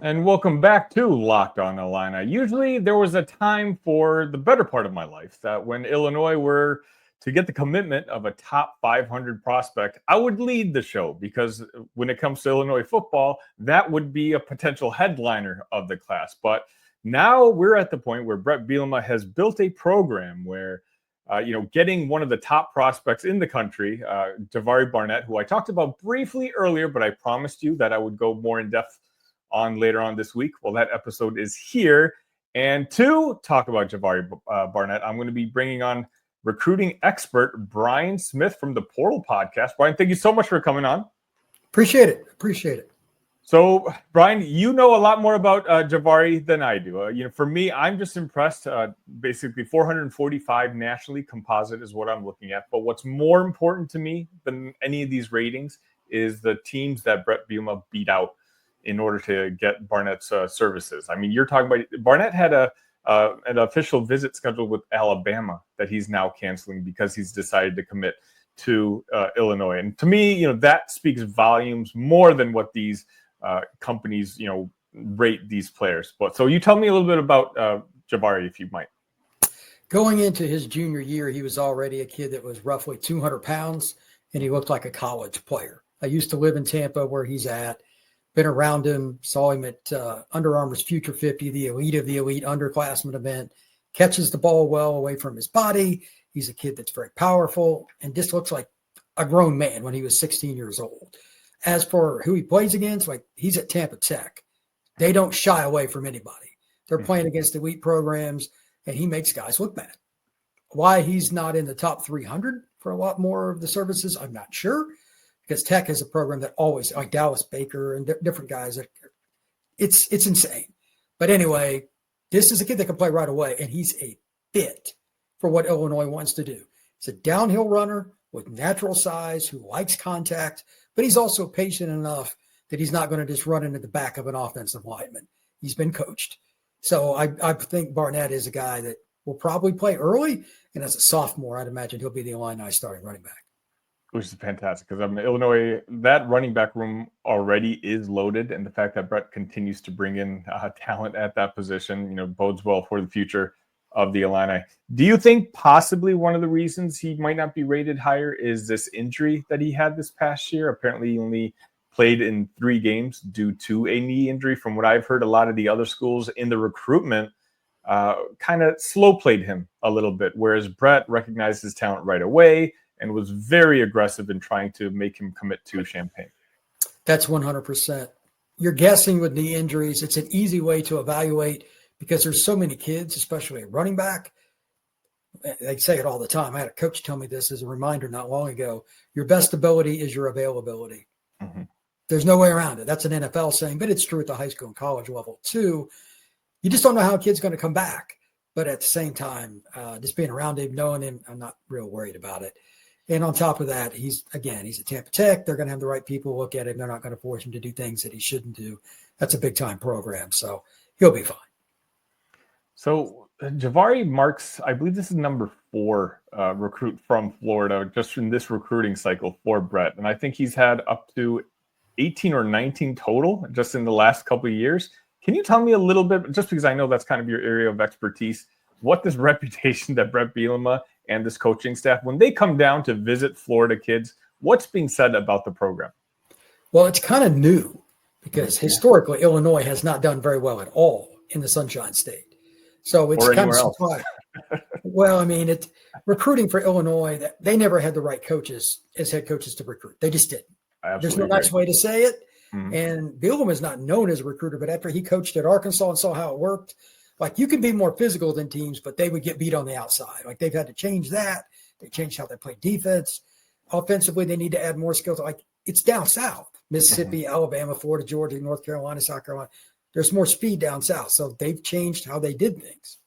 And welcome back to Locked on Illini. Usually there was a time for the better part of my life that when Illinois were to get the commitment of a top 500 prospect, I would lead the show because when it comes to Illinois football, that would be a potential headliner of the class. But now we're at the point where Bret Bielema has built a program where getting one of the top prospects in the country, Javari Barnett, who I talked about briefly earlier, but I promised you that I would go more in depth on later on this week. Well, that episode is here. And to talk about Javari Barnett, I'm going to be bringing on recruiting expert Brian Smith from the Portal Podcast. Brian, thank you so much for coming on. Appreciate it. So, Brian, you know a lot more about Javari than I do. For me, I'm just impressed. Basically, 445 nationally composite is what I'm looking at. But what's more important to me than any of these ratings is the teams that Bret Bielema beat out in order to get Barnett's services. I mean, you're talking about Barnett had an official visit scheduled with Alabama that he's now canceling because he's decided to commit to Illinois. And to me, that speaks volumes more than what these companies, rate these players. But so you tell me a little bit about Javari, if you might. Going into his junior year, he was already a kid that was roughly 200 pounds, and he looked like a college player. I used to live in Tampa where he's at. Been around him, saw him at Under Armour's Future 50, the elite of the elite underclassmen event, catches the ball well away from his body. He's a kid that's very powerful and just looks like a grown man when he was 16 years old. As for who he plays against, he's at Tampa Tech. They don't shy away from anybody. They're playing against elite programs, and he makes guys look bad. Why he's not in the top 300 for a lot more of the services, I'm not sure. Because Tech is a program that always, like Dallas Baker and different guys, it's insane. But anyway, this is a kid that can play right away, and he's a fit for what Illinois wants to do. He's a downhill runner with natural size who likes contact, but he's also patient enough that he's not going to just run into the back of an offensive lineman. He's been coached. So I think Barnett is a guy that will probably play early, and as a sophomore, I'd imagine he'll be the Illini starting running back. Which is fantastic because Illinois, that running back room already is loaded, and the fact that Bret continues to bring in talent at that position, bodes well for the future of the Illini. Do you think possibly one of the reasons he might not be rated higher is this injury that he had this past year? Apparently, he only played in 3 games due to a knee injury. From what I've heard, a lot of the other schools in the recruitment kind of slow played him a little bit, whereas Bret recognized his talent right away and was very aggressive in trying to make him commit to Champaign. That's 100%. You're guessing with knee injuries. It's an easy way to evaluate because there's so many kids, especially at running back. They say it all the time. I had a coach tell me this as a reminder not long ago. Your best ability is your availability. Mm-hmm. There's no way around it. That's an NFL saying, but it's true at the high school and college level too. You just don't know how a kid's going to come back. But at the same time, just being around him, knowing him, I'm not real worried about it. And on top of that, he's at Tampa Tech. They're going to have the right people look at him. They're not going to force him to do things that he shouldn't do. That's a big-time program, so he'll be fine. So Javari marks, I believe this is number 4 recruit from Florida just in this recruiting cycle for Bret. And I think he's had up to 18 or 19 total just in the last couple of years. Can you tell me a little bit, just because I know that's kind of your area of expertise, what this reputation that Bret Bielema and this coaching staff, when they come down to visit Florida kids, what's being said about the program? Well, it's kind of new because historically Illinois has not done very well at all in the Sunshine State. So it's kind of surprising. Well, I mean, recruiting for Illinois, they never had the right coaches as head coaches to recruit. They just didn't. There's no nice way to say it. Mm-hmm. And Bielema is not known as a recruiter, but after he coached at Arkansas and saw how it worked, you can be more physical than teams, but they would get beat on the outside. They've had to change that. They changed how they play defense. Offensively, they need to add more skills. It's down south, Mississippi, Alabama, Florida, Georgia, North Carolina, South Carolina. There's more speed down south. So they've changed how they did things.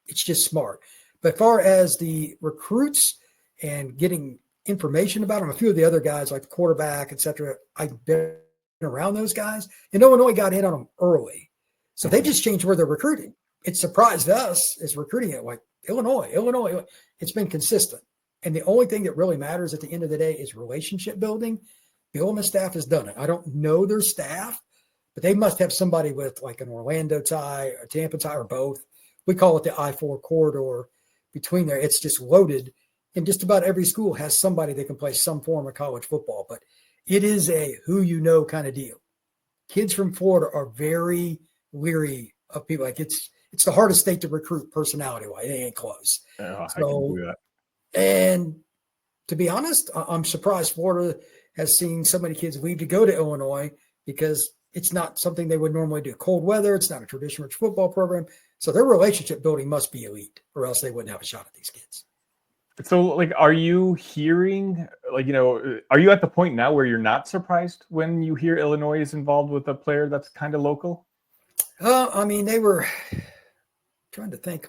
It's just smart. But as far as the recruits and getting information about them, a few of the other guys like the quarterback, et cetera, I've been around those guys. And Illinois got in on them early. So they just changed where they're recruiting. It surprised us as recruiting it, Illinois. It's been consistent. And the only thing that really matters at the end of the day is relationship building. Bielema's staff has done it. I don't know their staff, but they must have somebody with like an Orlando tie, a Tampa tie, or both. We call it the I-4 corridor between there. It's just loaded, and just about every school has somebody that can play some form of college football, but it is a who you know kind of deal. Kids from Florida are very leery of people. Like it's the hardest state to recruit personality-wise. It ain't close. I can So, do that. and to be honest, I'm surprised Florida has seen so many kids leave to go to Illinois because it's not something they would normally do. Cold weather, it's not a traditional football program. So their relationship building must be elite, or else they wouldn't have a shot at these kids. So, like, are you hearing, like, are you at the point now where you're not surprised when you hear Illinois is involved with a player that's kind of local? I mean, they were trying to think.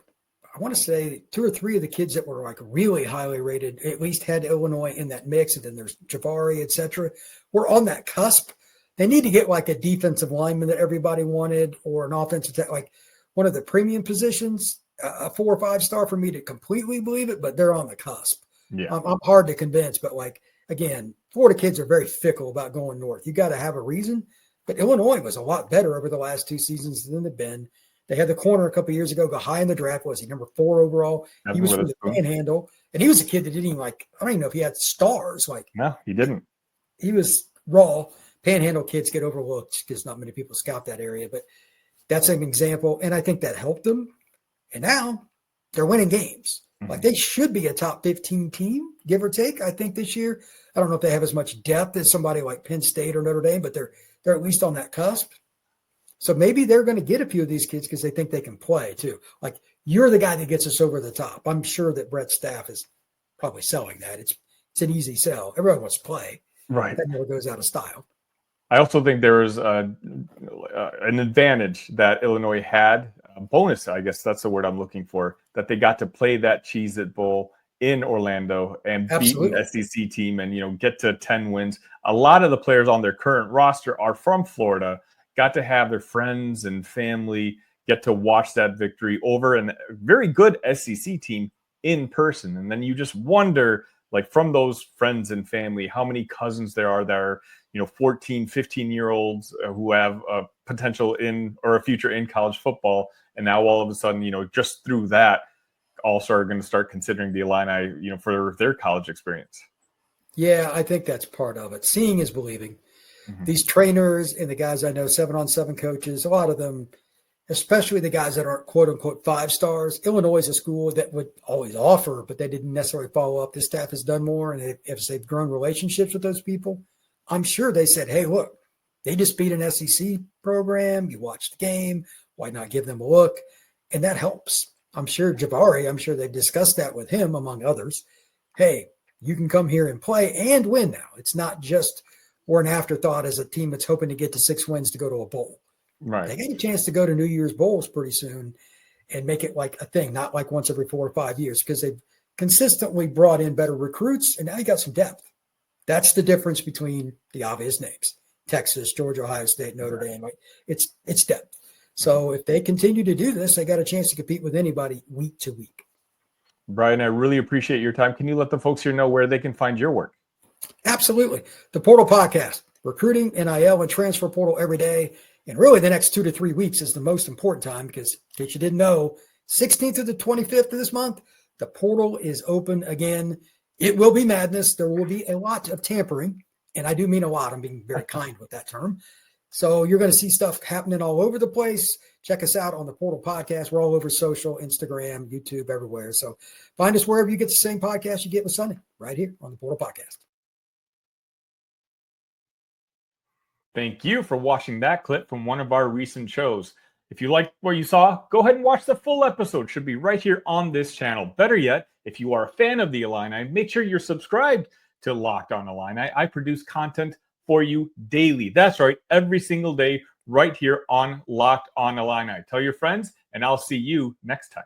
I want to say 2 or 3 of the kids that were like really highly rated, at least had Illinois in that mix. And then there's Javari, et cetera. We're on that cusp. They need to get like a defensive lineman that everybody wanted, or an offensive, like one of the premium positions, a 4 or 5 star for me to completely believe it, but they're on the cusp. Yeah. I'm hard to convince, but like, again, Florida kids are very fickle about going north. You got to have a reason, but Illinois was a lot better over the last 2 seasons than they've been. They had the corner a couple of years ago go high in the draft. Was he number 4 overall? He was from the Panhandle, and he was a kid that didn't even I don't even know if he had stars. No, he didn't. He was raw. Panhandle kids get overlooked because not many people scout that area, but that's an example. And I think that helped them. And now they're winning games. Mm-hmm. Like they should be a top 15 team, give or take, I think this year. I don't know if they have as much depth as somebody like Penn State or Notre Dame, but they're at least on that cusp. So maybe they're going to get a few of these kids because they think they can play too. Like you're the guy that gets us over the top. I'm sure that Brett's staff is probably selling that. It's an easy sell. Everyone wants to play. Right. That never goes out of style. I also think there was an advantage that Illinois had, a bonus, I guess that's the word I'm looking for, that they got to play that Cheez-it Bowl in Orlando and beat an SEC team and, get to 10 wins. A lot of the players on their current roster are from Florida, got to have their friends and family get to watch that victory over a very good SEC team in person. And then you just wonder, like from those friends and family, how many cousins there are that are, 14, 15-year-olds who have a potential in or a future in college football. And now all of a sudden, just through that, also are going to start considering the Illini, for their college experience. Yeah, I think that's part of it. Seeing is believing. Mm-hmm. These trainers and the guys I know, 7-on-7 coaches, a lot of them, especially the guys that aren't quote unquote 5 stars. Illinois is a school that would always offer, but they didn't necessarily follow up. This staff has done more, and if they've grown relationships with those people, I'm sure they said, hey, look, they just beat an SEC program. You watched the game. Why not give them a look? And that helps. I'm sure Javari, they've discussed that with him, among others. Hey, you can come here and play and win now. It's not just we're an afterthought as a team that's hoping to get to 6 wins to go to a bowl. Right. They get a chance to go to New Year's Bowls pretty soon and make it like a thing, not like once every 4 or 5 years, because they've consistently brought in better recruits, and now you got some depth. That's the difference between the obvious names: Texas, Georgia, Ohio State, Notre Dame. It's depth. So if they continue to do this, they got a chance to compete with anybody week to week. Brian, I really appreciate your time. Can you let the folks here know where they can find your work? Absolutely. The Portal Podcast, recruiting, NIL, and transfer portal every day. And really the next 2 to 3 weeks is the most important time because, in case you didn't know, 16th to the 25th of this month, the portal is open again. It will be madness. There will be a lot of tampering, and I do mean a lot. I'm being very kind with that term. So you're going to see stuff happening all over the place. Check us out on the Portal Podcast. We're all over social, Instagram, YouTube, everywhere. So find us wherever you get the same podcast you get with Sunny, right here on the Portal Podcast. Thank you for watching that clip from one of our recent shows. If you liked what you saw, go ahead and watch the full episode. It should be right here on this channel. Better yet, if you are a fan of the Illini, make sure you're subscribed to Locked On Illini. I produce content for you daily. That's right, every single day right here on Locked On Illini. Tell your friends, and I'll see you next time.